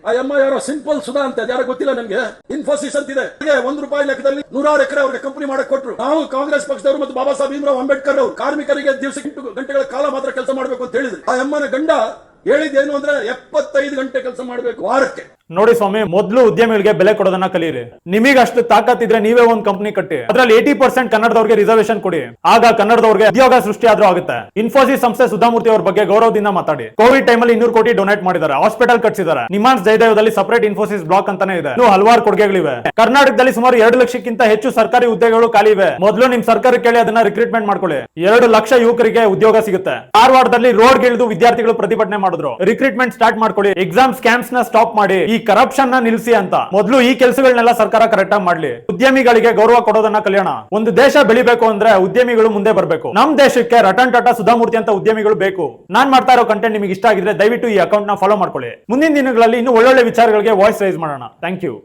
ಆ ಅಮ್ಮ ಯಾರೋ ಸಿಂಪಲ್ ಸುಧಾ ಅಂತ ಯಾರೋ ಗೊತ್ತಿಲ್ಲ ನಮ್ಗೆ. ಇನ್ಫೋಸಿಸ್ ಅಂತಿದೆ, ₹1 ಲೆಕ್ಕದಲ್ಲಿ 100 ಎಕರೆ ಅವ್ರಿಗೆ ಕಂಪನಿ ಮಾಡಕ್ ಕೊಟ್ರು. ನಾವು ಕಾಂಗ್ರೆಸ್ ಪಕ್ಷದವರು ಮತ್ತು ಬಾಬಾ ಸಾಹೇಬ್ ಭೀಮ್ರಾವ್ ಅಂಬೇಡ್ಕರ್ ಅವರು ಕಾರ್ಮಿಕರಿಗೆ ದಿವಸಕ್ಕೆ 8 ಗಂಟೆಗಳ ಕಾಲ ಮಾತ್ರ ಕೆಲಸ ಮಾಡಬೇಕು ಅಂತ ಹೇಳಿದ್ರು. ಆ ಅಮ್ಮನ ಗಂಡ ಹೇಳಿದ್ದೇನು ಅಂದ್ರೆ 75 ಗಂಟೆ ಕೆಲಸ ಮಾಡಬೇಕು ವಾರಕ್ಕೆ. ನೋಡಿ ಸ್ವಾಮಿ, ಮೊದಲು ಉದ್ಯಮಿಗಳಿಗೆ ಬೆಲೆ ಕೊಡೋದನ್ನ ಕಲೀರಿ. ನಿಮಗೆ ಅಷ್ಟು ತಾಕತ್ತಿದ್ರೆ ನೀವೇ ಒಂದು ಕಂಪನಿ ಕಟ್ಟಿ, ಅದ್ರಲ್ಲಿ 80% ಕನ್ನಡದವ್ರಿಗೆ ರಿಸರ್ವೇಶನ್ ಕೊಡಿ. ಆಗ ಕನ್ನಡದವ್ರಿಗೆ ಉದ್ಯೋಗ ಸೃಷ್ಟಿ ಆದ್ರೂ ಆಗುತ್ತೆ. ಇನ್ಫೋಸಿಸ್ ಸಂಸ್ಥೆ ಸುಧಾಮೂರ್ತಿ ಅವ್ರ ಬಗ್ಗೆ ಗೌರವದಿಂದ ಮಾತಾಡಿ. ಕೋವಿಡ್ ಟೈಮಲ್ಲಿ 200 ಕೋಟಿ ಡೊನೇಟ್ ಮಾಡಿದ್ದಾರೆ, ಹಾಸ್ಪಿಟಲ್ ಕಟ್ಸಿದ್ದಾರೆ. ನಿಮಾನ್ಸ್ ಜಯದೇವದಲ್ಲಿ ಸಪರೇಟ್ ಇನ್ಫೋಸಿಸ್ ಬ್ಲಾಕ್ ಅಂತಾನೆ ಇದೆ. ಇನ್ನು ಹಲವಾರು ಕೊಡುಗೆಗಳಿವೆ. ಕರ್ನಾಟಕದಲ್ಲಿ ಸುಮಾರು 2 ಲಕ್ಷಕ್ಕಿಂತ ಹೆಚ್ಚು ಸರ್ಕಾರಿ ಹುದ್ದೆಗಳು ಖಾಲಿ ಇವೆ. ಮೊದಲು ನಿಮ್ ಸರ್ಕಾರಕ್ಕೆ ಕೇಳಿ ಅದನ್ನ ರಿಕ್ರೂಟ್ಮೆಂಟ್ ಮಾಡ್ಕೊಳ್ಳಿ. 2 ಲಕ್ಷ ಯುವಕರಿಗೆ ಉದ್ಯೋಗ ಸಿಗುತ್ತೆ. ಧಾರವಾಡದಲ್ಲಿ ರೋಡ್ ಗಿಳಿದು ವಿದ್ಯಾರ್ಥಿಗಳು ಪ್ರತಿಭಟನೆ ಮಾಡಿದ್ರು. ರಿಕ್ರೂಟ್ಮೆಂಟ್ ಸ್ಟಾರ್ಟ್ ಮಾಡ್ಕೊಳ್ಳಿ. ಎಕ್ಸಾಮ್ ಸ್ಕ್ಯಾಮ್ಸ್ ನ ಸ್ಟಾಪ್ ಮಾಡಿ, ಈ ಕರಪ್ಷನ್ ನ ನಿಲ್ಲಿಸಿ ಅಂತ. ಮೊದಲು ಈ ಕೆಲಸಗಳನ್ನೆಲ್ಲ ಸರ್ಕಾರ ಕರೆಕ್ಟ್ ಆಗಿ ಮಾಡ್ಲಿ. ಉದ್ಯಮಿಗಳಿಗೆ ಗೌರವ ಕೊಡೋದನ್ನ ಕಲಿಯೋಣ. ಒಂದು ದೇಶ ಬೆಳಿಬೇಕು ಅಂದ್ರೆ ಉದ್ಯಮಿಗಳು ಮುಂದೆ ಬರಬೇಕು. ನಮ್ ದೇಶಕ್ಕೆ ರತನ್ ಟಾಟಾ, ಸುಧಾಮೂರ್ತಿ ಅಂತ ಉದ್ಯಮಿಗಳು ಬೇಕು. ನಾನ್ ಮಾಡ್ತಾ ಇರೋ ಕಂಟೆಂಟ್ ನಿಮಗೆ ಇಷ್ಟ ಆಗಿದ್ರೆ ದಯವಿಟ್ಟು ಈ ಅಕೌಂಟ್ ನ ಫಾಲೋ ಮಾಡ್ಕೊಳ್ಳಿ. ಮುಂದಿನ ದಿನಗಳಲ್ಲಿ ಇನ್ನೂ ಒಳ್ಳೊಳ್ಳೆ ವಿಚಾರಗಳಿಗೆ ವಾಯ್ಸ್ ರೈಸ್ ಮಾಡೋಣ. Thank you.